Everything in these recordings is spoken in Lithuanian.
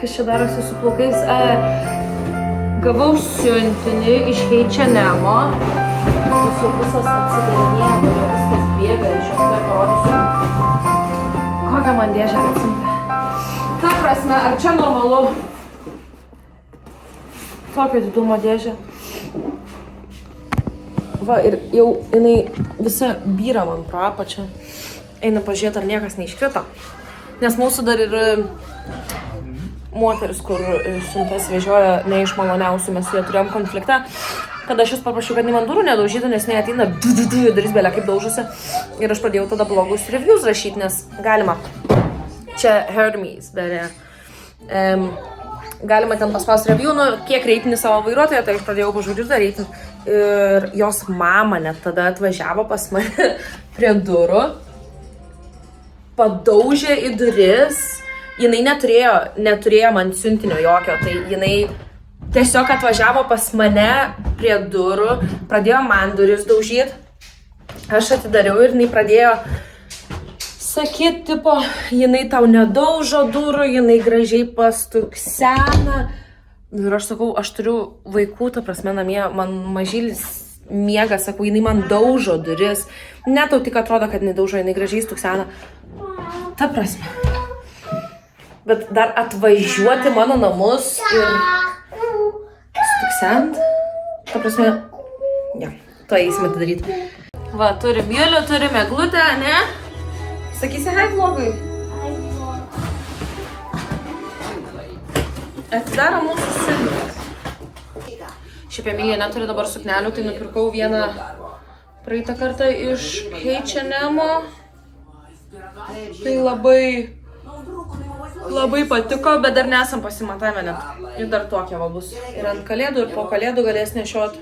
Kas čia darosi su plaukais? Gavau siuntinį iš H&M-o. Jūsų visas atsidarinėja, viskas bėga. Iš jau tai parodysiu. Kokią man dėžę atsiuntė. Ta prasme, ar čia normalu? Tokio didumo dėžę. Va, ir jau jinai visa byra man pro apačią. Eina pažiūrėti, ar niekas neiškrito. Nes mūsų dar ir moteris, kur siuntas vežioja ne iš maloniausių, mes su jie turėjom konfliktą. Kada aš jūs paprašiau, kad man durų nedaužytų, nes jinai ateina duris belė kaip daužusi. Ir aš pradėjau tada blogus reviews rašyti, nes galima. Čia Hermes, beje. Galima ten paspausti review, kiek reitinį savo vairuotoją, tai aš pradėjau pažiūrėti daryti. Ir jos mama net tada atvažiavo pas mane prie durų, padaužė į duris. Jinai neturėjo man siuntinio jokio, tai jinai tiesiog atvažiavo pas mane prie durų, pradėjo man duris daužyti. Aš atidariau ir jinai pradėjo sakyti, tipo, jinai tau nedaužo durų, jinai gražiai pastuksena. Ir aš sakau, aš turiu vaikų, ta prasme, namie, man mažylis miega, sakau, jinai man daužo duris. Net tau tik atrodo, kad jinai daužo, jinai gražiai stuksena. Ta prasme. Bet dar atvažiuoti mano namus ir stuksent. Ta prasme, ja, to eisime daryti. Va, turim Julių, turim Eglutę, ne? Sakysi, hai vlogui. Atidaro mūsų suknės. Šiaip Emilija neturi dabar suknelių, tai nupirkau vieną praeitą kartą iš H&M-o. Tai labai patiko, bet dar nesam pasimatavę net. Ir dar tokia va bus. Ir ant kalėdų, ir po kalėdų galės nešiot.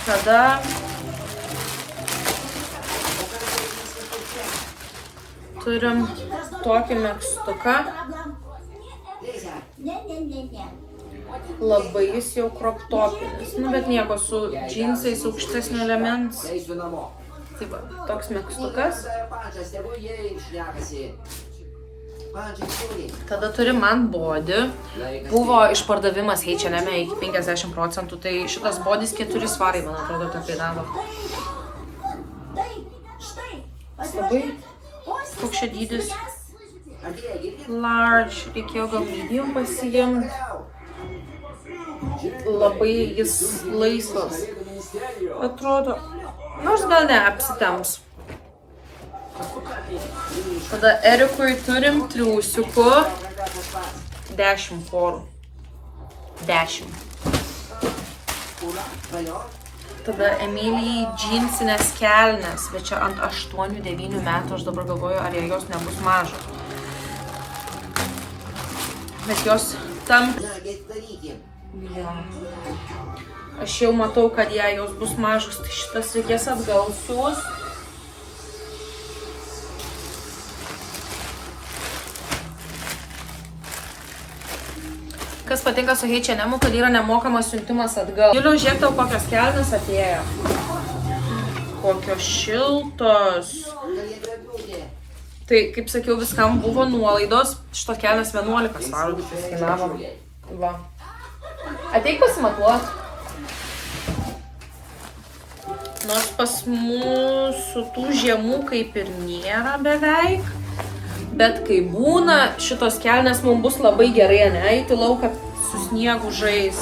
Tada turim tokį megztuką. Labai jis jau crop topinis. Nu, bet nieko su džinsais aukštesnio elements. Tai va, toks megztukas. Tada turi man body. Buvo išpardavimas H&M iki 50%, tai šitas bodys 4 svarai, man atrodo, tai kainavo. Labai, koks čia dydis? Large, reikėjo gal medium pasiimti. Labai jis laisvas. Atrodo, nors gal ne, apsitemps. Tada Erikui turim triūsiukų. 10 porų. 10. Tada Emilijai džinsinės kelnes, bet čia ant 8-9 metų, aš dabar galvoju, ar jos nebus mažos. Bet jos tam... Ja. Aš jau matau, kad jei jos bus mažos, tai šitas reikės atgal siūs. Kas patinka su H&M, kad yra nemokamas siuntimas atgal. Juliau, žiūrėk tau, kokios kelnes atėjo. Kokios šiltos. Tai, kaip sakiau, viskam buvo nuolaidos. Šito kelnes 11 svarų kainavo. Va. Ateik pasimatuot. Nors pas mūsų tų žiemų kaip ir nėra beveik. Bet kai būna, šitos kelnes mums bus labai gerai, ne? Eiti lauką su sniegu žais.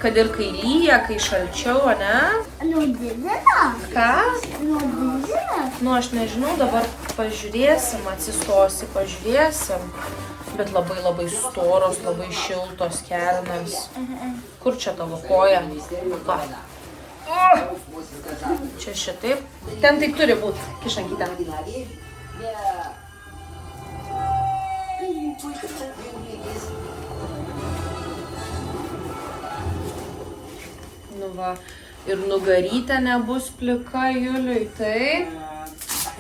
Kad ir kai lyja, kai šalčiau, ne? Nudidina? Ką? Nudidina? Nu, aš nežinau, dabar pažiūrėsim, atsistosi, pažiūrėsim. Bet labai storos, labai šiltos kelnes. Kur čia tavo koja? Va. Čia šitaip. Ten taip turi būti. Kišankytę. Nu va. Ir nugarytė nebus plika Juliui, taip.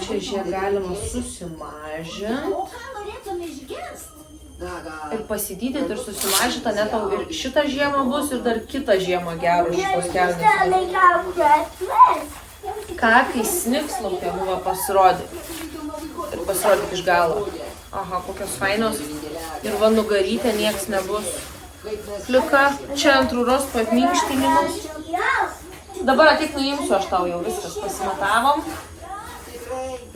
Čia žiūrėk galima susimažinti. Ir pasidydyti ir susimažinti, net tau ir šitą žiemą bus ir dar kitą žiemą gerų šitos kelnes. Ką, kai snigs laukia buvo pasirodyti. Ir pasirodyti iš galo. Aha, kokios fainos. Ir va nugarytė nieks nebus. Pliuka, čia ant rūros minkštinimas. Dabar ateik nuimsiu, aš tau jau viskas pasimatavom.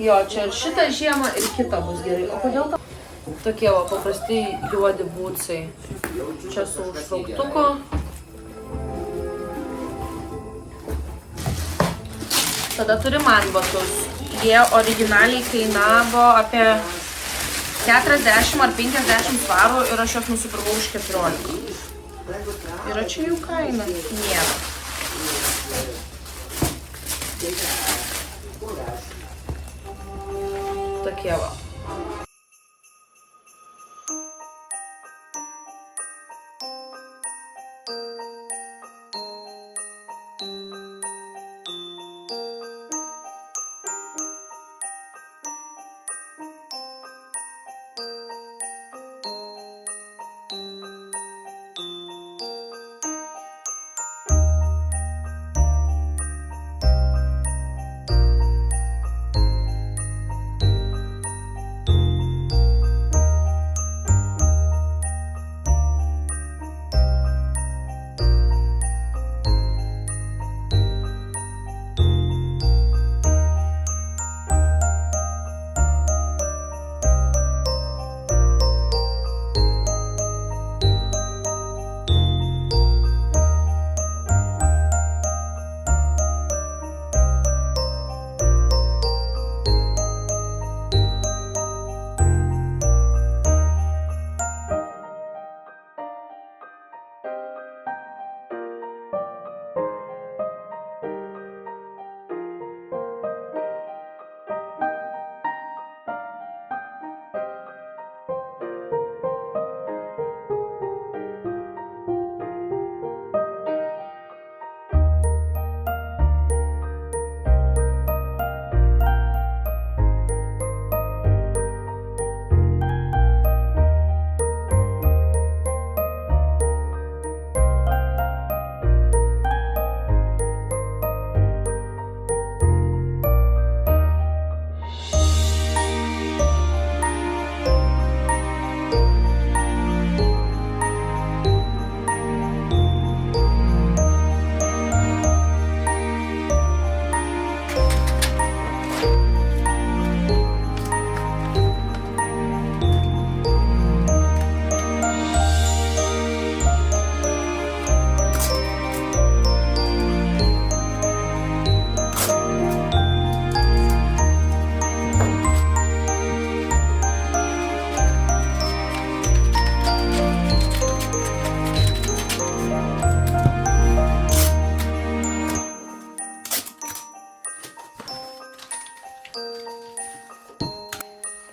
Jo, čia ir šitą žiemą ir kitą bus gerai. O kodėl tau? Tokie va paprasti juodi būtsai. Čia su užtrauktuku. Tada turi man batus. Jie originaliai kainavo apie 40 ar 50 svarų ir aš juos nusipirkau už 14. Yra čia jų kaina? Nėra. Tokie va.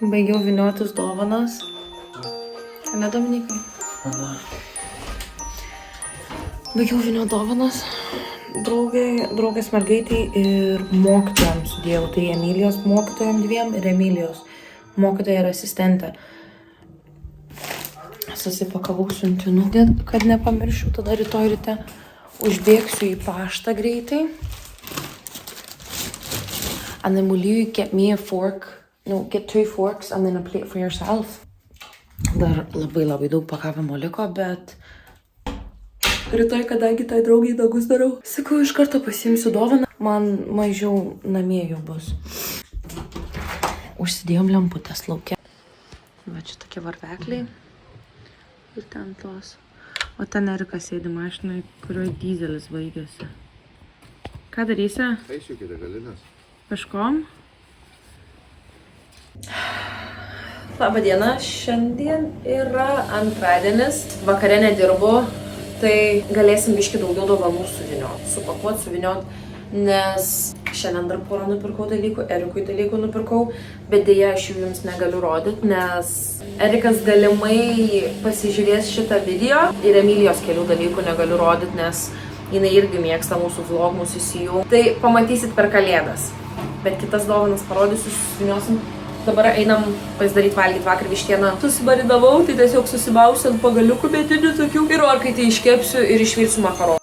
Baigiau vyniotis dovanas. Ne, Dominikai? Baigiau vynioti dovanas. Draugės mergaitai ir mokytojams sudėjau. Tai Emilijos mokytojom dviem ir Emilijos mokytoja ir asistentė. Susipakavau siuntinukį, kad nepamiršiu. Tada rytoj ryte užbėgsiu į paštą greitai. And then will you get me a fork? No, get 2 forks and then a plate for yourself. Dar labai daug pakavimo liko, bet rytoj, kadangi tai draugiai nagus darau, sakau, iš karto pasiimsiu dovaną. Man mažiau namie jau bus. Užsidėjom lemputės lauke. Va, čia tokie varvekliai. Ir ten tos. O ten Erikas sėdi mašinai, kurioje dyzelis baigėsi. Ką darysi? Eisiu iki degalinės. Kažkom? Labą dieną, šiandien yra antradienis, vakare nedirbu, tai galėsim biškį daugiau dovanų suvynioti, supakuoti, nes šiandien dar porą nupirkau dalykų, Erikui dalykų nupirkau, bet dėja aš jų jums negaliu rodyti, nes Erikas galimai pasižiūrės šitą video ir Emilijos kelių dalykų negaliu rodyti, nes jinai irgi mėgsta mūsų vlogus įsijungti. Tai pamatysit per Kalėdas, bet kitas dovanas parodysiu, susivyniosim. Dabar einam pasidaryti valgyti, vakar vištieną susibaridavau, tai tiesiog susibausiu ant pagaliukų betinių tokių ir orkaitį iškepsiu ir išvirsiu makaronų.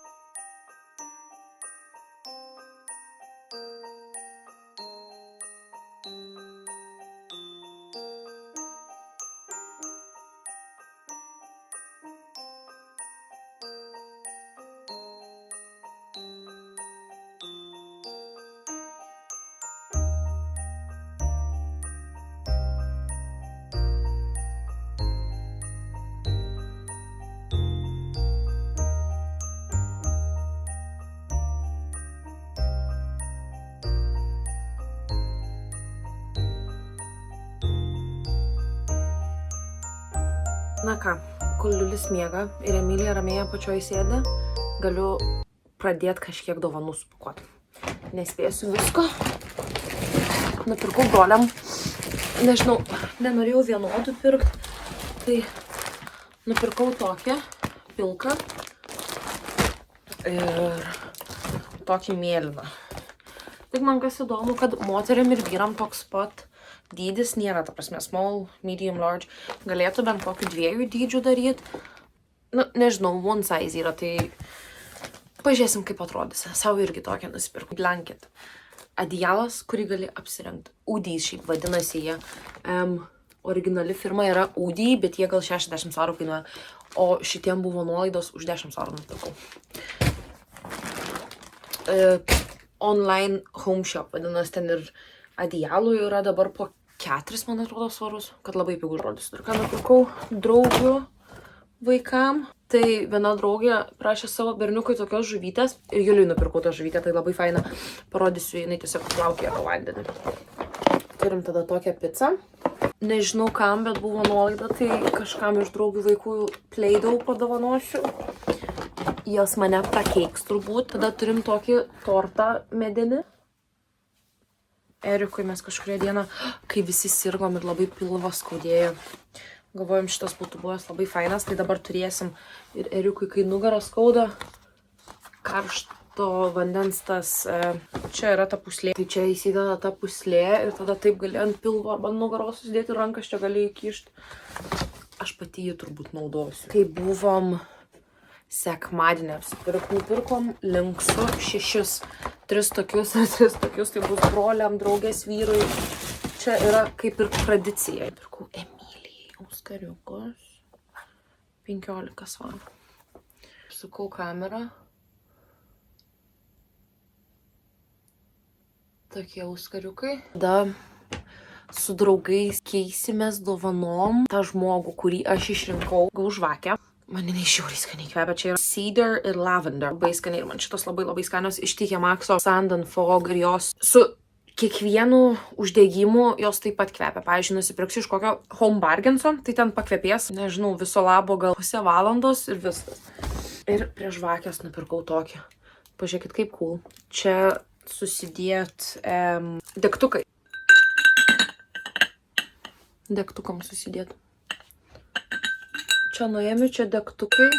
Na ką, kol Liulis miega ir Emilija ramiai apačioje sėdi, galiu pradėti kažkiek dovanų supakuoti. Nespėsiu visko. Nupirkau broliam. Nežinau, nenorėjau vienodų pirkti. Tai nupirkau tokią pilką ir tokį mėlyną. Tik man kas įdomu, kad moterim ir vyram toks pat dydis nėra, ta prasme, small, medium, large. Galėtų bent kokių 2 dydžių daryti. Nu, nežinau, one size yra, tai pažiūrėsim, kaip atrodys. Sau irgi tokią nusipirkau. Blanket. Adijalas, kurį gali apsirengti. Udys šiaip vadinasi jie. Originali firma yra Udy, bet jie gal 60 svarų kainuoja. O šitiem buvo nuolaidos už 10 svarų nupirkau. Online home shop, vadinasi, ten ir adijalų yra dabar po 4, man atrodo, svarus, kad labai pigų žodis. Ir ką nupirkau draugių vaikam. Tai viena draugė prašė savo berniukui tokios žuvytės ir Juliui nupirkau tą žuvytę, tai labai faina. Parodysiu, jinai tiesiog plaukė po vandenį. Turim tada tokią pizzą. Nežinau kam, bet buvo nuolaida, tai kažkam iš draugių vaikų Play-Doh padovanosiu. Jos mane prakeiks turbūt. Tada turim tokį tortą medinį. Erikui mes kažkuria dieną, kai visi sirgom ir labai pilvas skaudėjo. Galvojom, šitas būtų buvęs labai fainas, tai dabar turėsim ir Erikui, kai nugarą skauda, karšto vandens tas, čia yra ta puslė. Tai čia įsideda ta puslė ir tada taip gali ant pilvo arba nugaros susidėti rankas, čia gali įkišti. Aš pati jį turbūt naudosiu. Kai buvom sekmadienį nupirkom linksų 6, 3 tokius, tai bus broliam, draugės vyrui. Čia yra kaip ir tradicija. Pirkau Auskariukus 15 svarų. Sukau kamerą. Tokie auskariukai. Tada su draugais keisimės dovanom tą žmogų, kurį aš išrinkau. Gau žvakę. Man jinai žiauriai skaniai kvepia. Čia yra cedar ir lavender. Labai skaniai. Ir man šitos labai skanios iš TK Maxxo Sand and Fog ir jos su kiekvienu uždegimu jos taip pat kvepia. Pavyzdžiui, nusipirksiu iš kokio Home Bargainso, tai ten pakvepės, nežinau, viso labo gal pusę valandos ir viskas. Ir prie žvakės nupirkau tokį. Pažiūrėkit, kaip cool. Čia susidėt degtukai. Degtukam susidėt. Čia nuėmiu, čia degtukai,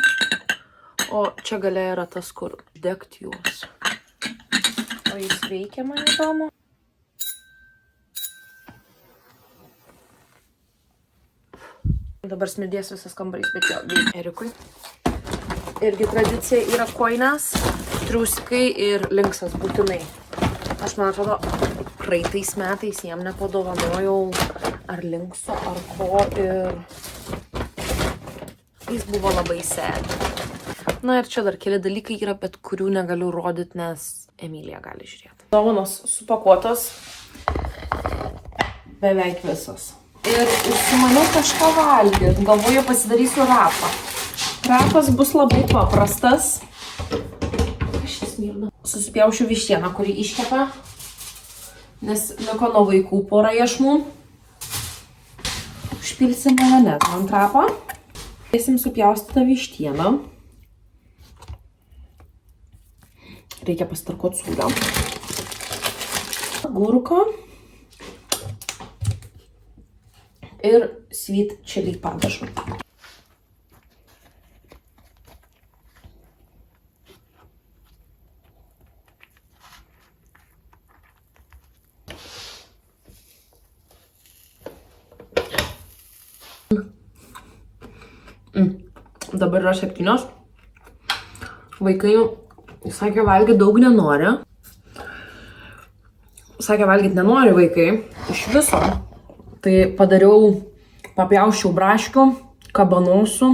o čia gale yra tas, kur degti juos. O jis veikia, man įdomu. Dabar smirdės visas kambarys, bet jo veikia Erikui. Irgi tradicija yra koinas, triusikai ir linksas būtinai. Aš, man atrodo, praeitais metais jam nepadovanojau ar linkso, ar ko ir jis buvo labai sad. Na ir čia dar keli dalykai yra, bet kurių negaliu rodyti, nes Emilija gali žiūrėti. Dovanos supakuotos beveik visos. Ir užsimaniau kažką valgyti. Galvoju, pasidarysiu rapą. Rapas bus labai paprastas. Aš šis mirda. Susipjaušiu vištieną, kurį iškepa. Nes liko nuo vaikų porą iešmų. Užpilsim majonezą ant rapą. Dėsim supjaustytą vištieną. Reikia pasitarkuoti sūrio. Agurko. Ir sweet chili padažų. Dabar yra 7. Vaikai sakė, valgyti daug nenori. Sakė, valgyti nenori vaikai iš viso. Tai padariau, papjaušiau braškių, kabanosų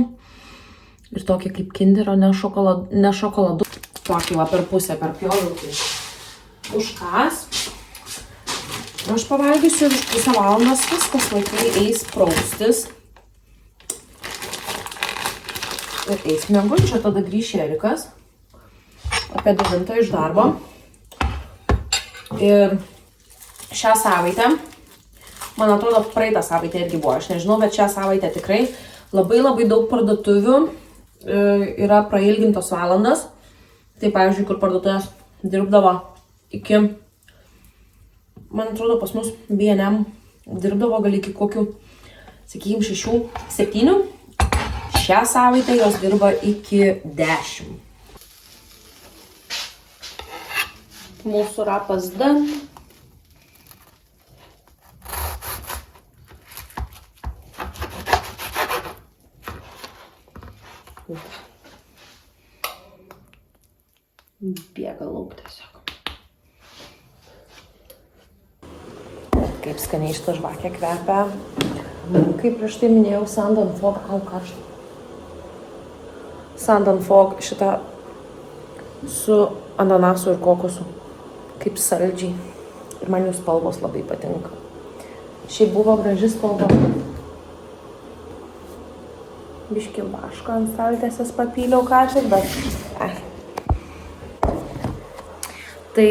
ir tokį kaip kinderio, ne šokoladu. Tokį va per pusę, per pjoviau, tai užkas. Aš pavalgysiu už pusę valandos, viskas, vaikai eis praustis. Ir eis miegot, čia tada grįš Erikas apie 9 iš darbo. Ir šią savaitę, man atrodo, praeitą savaitę irgi buvo, aš nežinau, bet šią savaitę tikrai Labai daug parduotuvių yra prailgintos valandas. Tai pavyzdžiui, kur parduotuvės dirbdavo iki, man atrodo, pas mus B&M dirbdavo gal iki kokių, sakykime, 6-7. Šią savaitę jos dirba iki 10. Mūsų rapas dan. Bėga lauk tiesiog. Kaip skaniai šitą žvakę kvepia. Kaip prieš tai minėjau, Sand & Fog, karštą. Sand & Fog šitą su ananasu ir kokosu. Kaip saldžiai. Ir man jų spalvos labai patinka. Šiaip buvo graži spalva. Biški vaško ant staltiesės papyliau ką tik, bet... Tai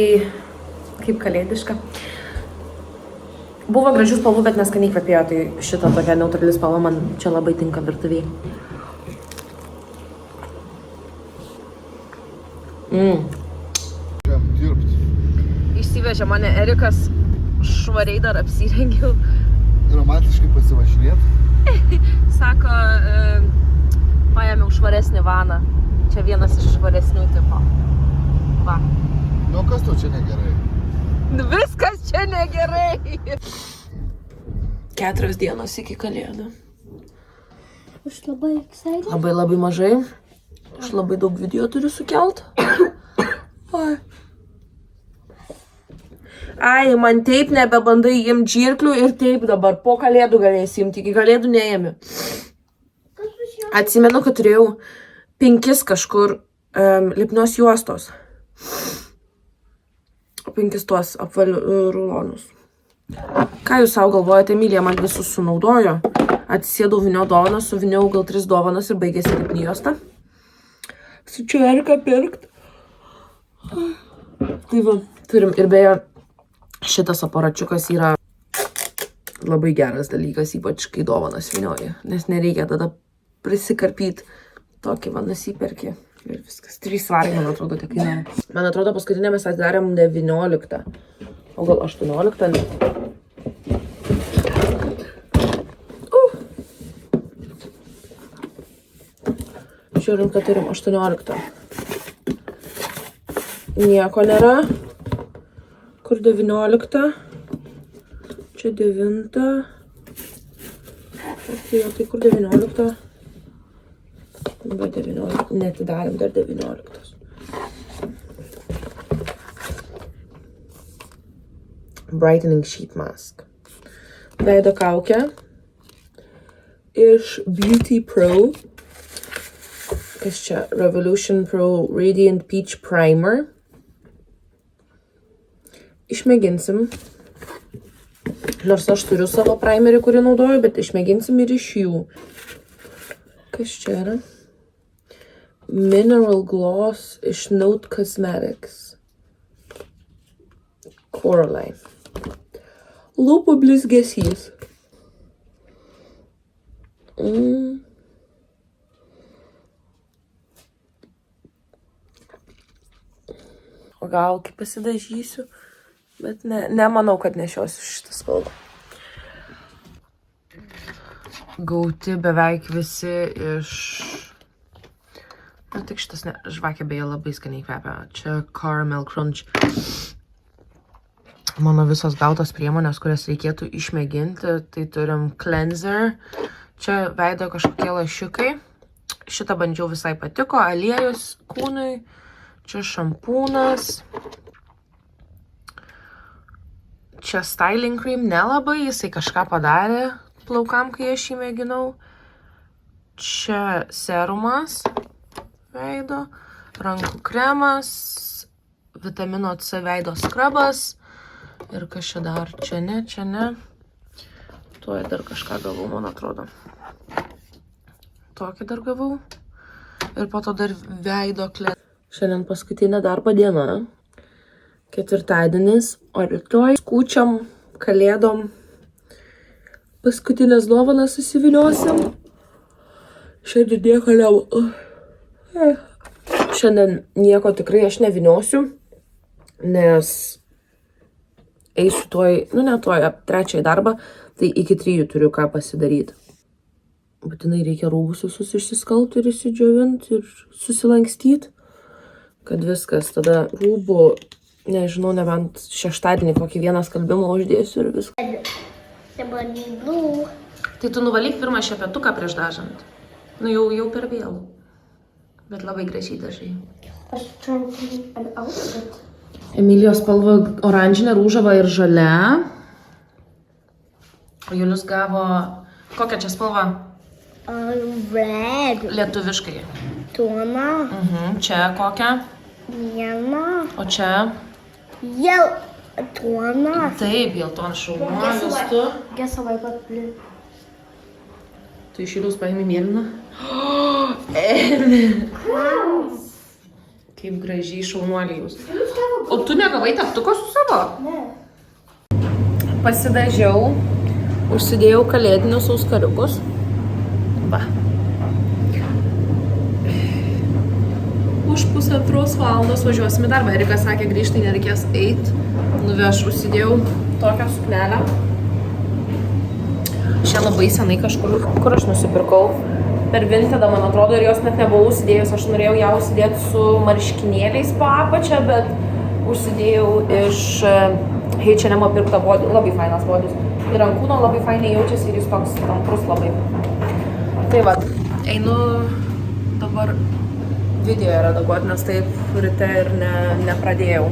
kaip kalėdiška. Buvo gražių spalvų, bet neskaniai kvepėjo, tai šita tokia neutrali spalva man čia labai tinka virtuviai. Išsivežė mane Erikas, švariai dar apsirengiau. Romantiškai pasivažinėt. Sako, paėmiau švaresnį vaną. Čia vienas iš švaresnių tipo. Va. Nu, kas tau čia negerai? Viskas čia negerai. 4 dienos iki kalėdų. Aš labai excited. Labai mažai. Aš labai daug video turiu sukelt. Ai, man taip nebebandai imti žirklių ir taip dabar po kalėdų galėsi imti, iki kalėdų neėmi. Atsimenu, kad turėjau 5 kažkur lipnios juostos. 5 tuos apvalių rulonus. Ką jūs savo galvojate, Emilija man visus sunaudojo. Atsisėdau vinio dovaną, suviniau gal 3 dovanas ir baigėsi lipni juosta. Su čia Erika pirkt. Tai va, turim ir beje, šitas aparačiukas yra labai geras dalykas, ypač kai dovanas vinioji, nes nereikia tada prisikarpyti. Tokį va nusiperki ir viskas. 3 svarai, man atrodo, tik kainuoja. Man atrodo, paskutinė mes atidarėm 19, o gal 18. Žiūrim, kad turim 18. Nieko nėra. Kur 19? Čia 9. Tai kur 19? Dabar 19. Netidarėm dar 19. Brightening Sheet Mask. Veido kaukė. Iš Beauty Pro. Kas čia? Revolution Pro Radiant Peach Primer. Išmėginsim. Nors aš turiu savo primerį, kurį naudoju, bet išmėginsim ir iš jų. Kas čia yra? Mineral Gloss iš Note Cosmetics. Coraline. Lūpų blizgesys. O gal kaip pasidažysiu, bet nemanau, kad nešiosiu šitą spalvą. Gauti beveik visi iš... Na, tik šitas žvakė beje labai skaniai kvepia. Čia Caramel Crunch. Mano visos gautos priemonės, kurias reikėtų išmėginti, tai turim cleanser. Čia veido kažkokie lašiukai. Šitą bandžiau visai patiko. Aliejus kūnui. Čia šampūnas. Čia styling cream nelabai, jisai kažką padarė plaukam, kai aš jį mėginau. Čia serumas veido, rankų kremas, vitamino C veido skrabas ir kas čia dar, čia ne. Tuoj dar kažką gavau, man atrodo. Tokį dar gavau. Ir po to dar veido klė. Šiandien paskutinė darbo diena. Ketvirtadienis, o rytoj kūčiom, kalėdom paskutinės dovanas susiviliosim. Šiandien nieko Šiandien nieko tikrai aš neviniosiu, nes eisiu trečią į darbą, tai iki 3 turiu ką pasidaryti. Būtinai reikia rūbus visus išsiskalbti ir įsidžiovinti ir susilankstyti, kad viskas. Tada rūbų, nežinau, nebent šeštadienį kokį vieną skalbimą uždėsiu ir viskas. Dabar need blue. Tai tu nuvalyk pirmą šepetuką prieš dažant. Nu jau per vėlų. Bet labai gražiai dažai. I was trying to make an outfit. Emilijos spalva oranžinė, rūžava ir žalia. O Julius gavo... Kokią čia spalvą? Red. Lietuviškai. Tona. Čia kokią? Viena. O čia? Yellow. Tona. Taip, gelton šaunuolis tu. Guess how I got blue. Tu iš Julius paėmė mėlyną. Emi. Kaip gražiai šaunuoliai jūs. O tu negavai teptuko su savo? Ne. Pasidažiau, užsidėjau kalėdinius auskariukus. Va. Už 1,5 valandos važiuosim į darbą. Erika sakė, grįžtai nereikės eit. Nuveš, užsidėjau tokią suknelę. Šią labai senai kažkur, kur aš nusipirkau. Per Vintedą, man atrodo, ir jos net nebuvau užsidėjus. Aš norėjau ją užsidėti su marškinėliais po apačia, bet užsidėjau iš H&M pirktą bodį. Labai fainas bodis. Ir ant kūno labai fainai jaučiasi ir jis toks tamprus labai. Tai va, einu dabar video redaguoti, nes taip ryte ir nepradėjau.